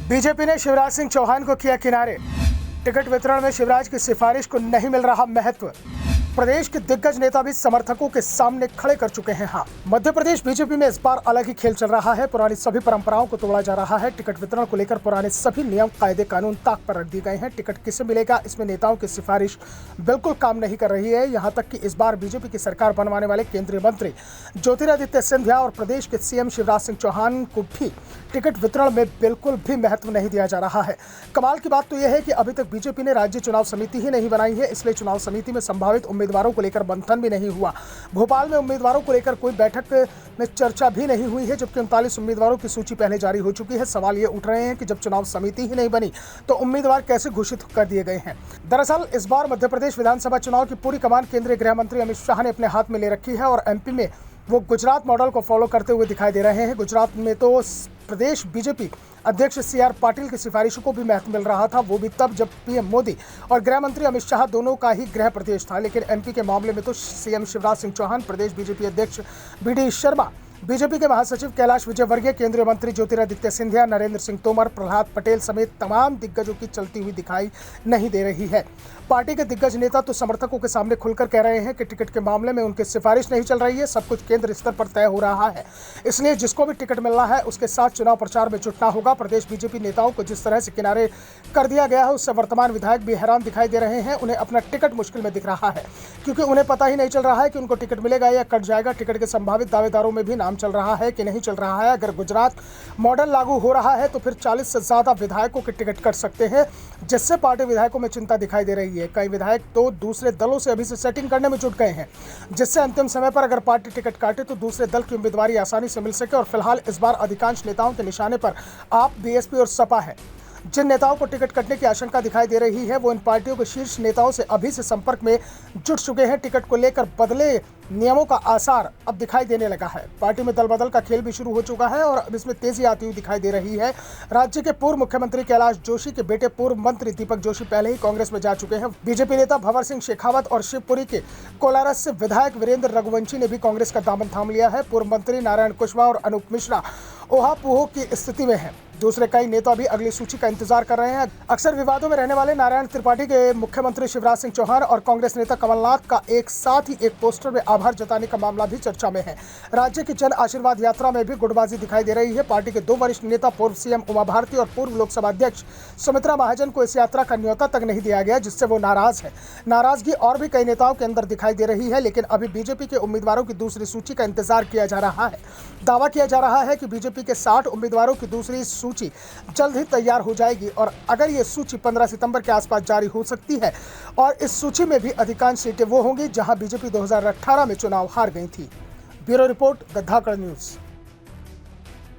BJP ने शिवराज सिंह चौहान को किया किनारे। टिकट वितरण में शिवराज की सिफारिश को नहीं मिल रहा महत्व। प्रदेश के दिग्गज नेता भी समर्थकों के सामने खड़े कर चुके हैं। हाँ, मध्य प्रदेश बीजेपी में इस बार अलग ही खेल चल रहा है। पुरानी सभी परंपराओं को तोड़ा जा रहा है। टिकट वितरण को लेकर पुराने सभी नियम, कायदे, कानून ताक पर रख दिए गए हैं। टिकट किसे मिलेगा, इसमें नेताओं की सिफारिश बिल्कुल काम नहीं कर रही है। यहाँ तक कि इस बार बीजेपी की सरकार बनवाने वाले केंद्रीय मंत्री ज्योतिरादित्य सिंधिया और प्रदेश के सीएम शिवराज सिंह चौहान को भी टिकट वितरण में बिल्कुल भी महत्व नहीं दिया जा रहा है। कमाल की बात तो यह है कि अभी तक बीजेपी ने राज्य चुनाव समिति ही नहीं बनाई है, इसलिए चुनाव समिति में संभावित उम्मीदवारों को लेकर मंथन भी नहीं हुआ। भोपाल में उम्मीदवारों को लेकर कोई बैठक में चर्चा भी नहीं हुई है, जबकि 39 उम्मीदवारों की सूची पहले जारी हो चुकी है। सवाल ये उठ रहे हैं कि जब चुनाव समिति ही नहीं बनी तो उम्मीदवार कैसे घोषित कर दिए गए हैं। दरअसल इस बार मध्य प्रदेश विधानसभा चुनाव की पूरी कमान केंद्रीय गृह मंत्री अमित शाह ने अपने हाथ में ले रखी है और एमपी में वो गुजरात मॉडल को फॉलो करते हुए दिखाई दे रहे हैं। गुजरात में तो प्रदेश बीजेपी अध्यक्ष CR पाटिल की सिफारिशों को भी महत्व मिल रहा था, वो भी तब जब पीएम मोदी और गृह मंत्री अमित शाह दोनों का ही गृह प्रदेश था। लेकिन एमपी के मामले में तो सीएम शिवराज सिंह चौहान, प्रदेश बीजेपी अध्यक्ष BD शर्मा, बीजेपी के महासचिव कैलाश विजयवर्गीय, केंद्रीय मंत्री ज्योतिरादित्य सिंधिया, नरेंद्र सिंह तोमर, प्रहलाद पटेल समेत तमाम दिग्गजों की चलती हुई दिखाई नहीं दे रही है। पार्टी के दिग्गज नेता तो समर्थकों के सामने खुलकर कह रहे हैं कि टिकट के मामले में उनकी सिफारिश नहीं चल रही है, सब कुछ केंद्र स्तर पर तय हो रहा है, इसलिए जिसको भी टिकट मिलना है उसके साथ चुनाव प्रचार में जुटना होगा। प्रदेश बीजेपी नेताओं को जिस तरह से किनारे कर दिया गया है, उससे वर्तमान विधायक भी हैरान दिखाई दे रहे हैं। उन्हें अपना टिकट मुश्किल में दिख रहा है, क्योंकि उन्हें पता ही नहीं चल रहा है कि उनको टिकट मिलेगा या कट जाएगा। टिकट के संभावित दावेदारों में भी नाम चल रहा है कि नहीं चल रहा है। अगर गुजरात मॉडल लागू हो रहा है तो फिर 40 से ज्यादा विधायकों के टिकट कट सकते हैं, जिससे पार्टी विधायकों में चिंता दिखाई दे रही है। कई विधायक तो दूसरे दलों से अभी से सेटिंग करने में जुट गए हैं, जिससे अंतिम समय पर अगर पार्टी टिकट काटे तो दूसरे दल की उम्मीदवारी आसानी से मिल सके। और फिलहाल इस बार अधिकांश नेताओं के निशाने पर आप, BSP और सपा है। जिन नेताओं को टिकट कटने की आशंका दिखाई दे रही है वो इन पार्टियों के शीर्ष नेताओं से अभी से संपर्क में जुट चुके हैं। टिकट को लेकर बदले नियमों का आसार अब दिखाई देने लगा है। पार्टी में दल बदल का खेल भी शुरू हो चुका है और अब इसमें तेजी आती हुई दिखाई दे रही है। राज्य के पूर्व मुख्यमंत्री कैलाश जोशी के बेटे पूर्व मंत्री दीपक जोशी पहले ही कांग्रेस में जा चुके हैं। बीजेपी नेता भंवर सिंह शेखावत और शिवपुरी के कोलारस से विधायक वीरेंद्र रघुवंशी ने भी कांग्रेस का दामन थाम लिया है। पूर्व मंत्री नारायण कुशवाहा और अनूप मिश्रा ओहापोह की स्थिति में है। दूसरे कई नेता भी अगली सूची का इंतजार कर रहे हैं। अक्सर विवादों में रहने वाले नारायण त्रिपाठी के मुख्यमंत्री शिवराज सिंह चौहान और कांग्रेस नेता कमलनाथ का एक साथ ही एक पोस्टर में आभार जताने का मामला भी चर्चा में है। राज्य की जन आशीर्वाद यात्रा में भी गुटबाजी दिखाई दे रही है। पार्टी के 2 वरिष्ठ नेता पूर्व CM उमा भारती और पूर्व लोकसभा अध्यक्ष सुमित्रा महाजन को इस यात्रा का न्योता तक नहीं दिया गया, जिससे वो नाराज है। नाराजगी और भी कई नेताओं के अंदर दिखाई दे रही है, लेकिन अभी बीजेपी के उम्मीदवारों की दूसरी सूची का इंतजार किया जा रहा है। दावा किया जा रहा है कि बीजेपी के 60 उम्मीदवारों की दूसरी सूची जल्द ही तैयार हो जाएगी और अगर ये सूची 15 सितंबर के आसपास जारी हो सकती है और इस सूची में भी अधिकांश सीटें वो होंगी जहां बीजेपी 2018 में चुनाव हार गई थी। Bureau report, the Dhakad news.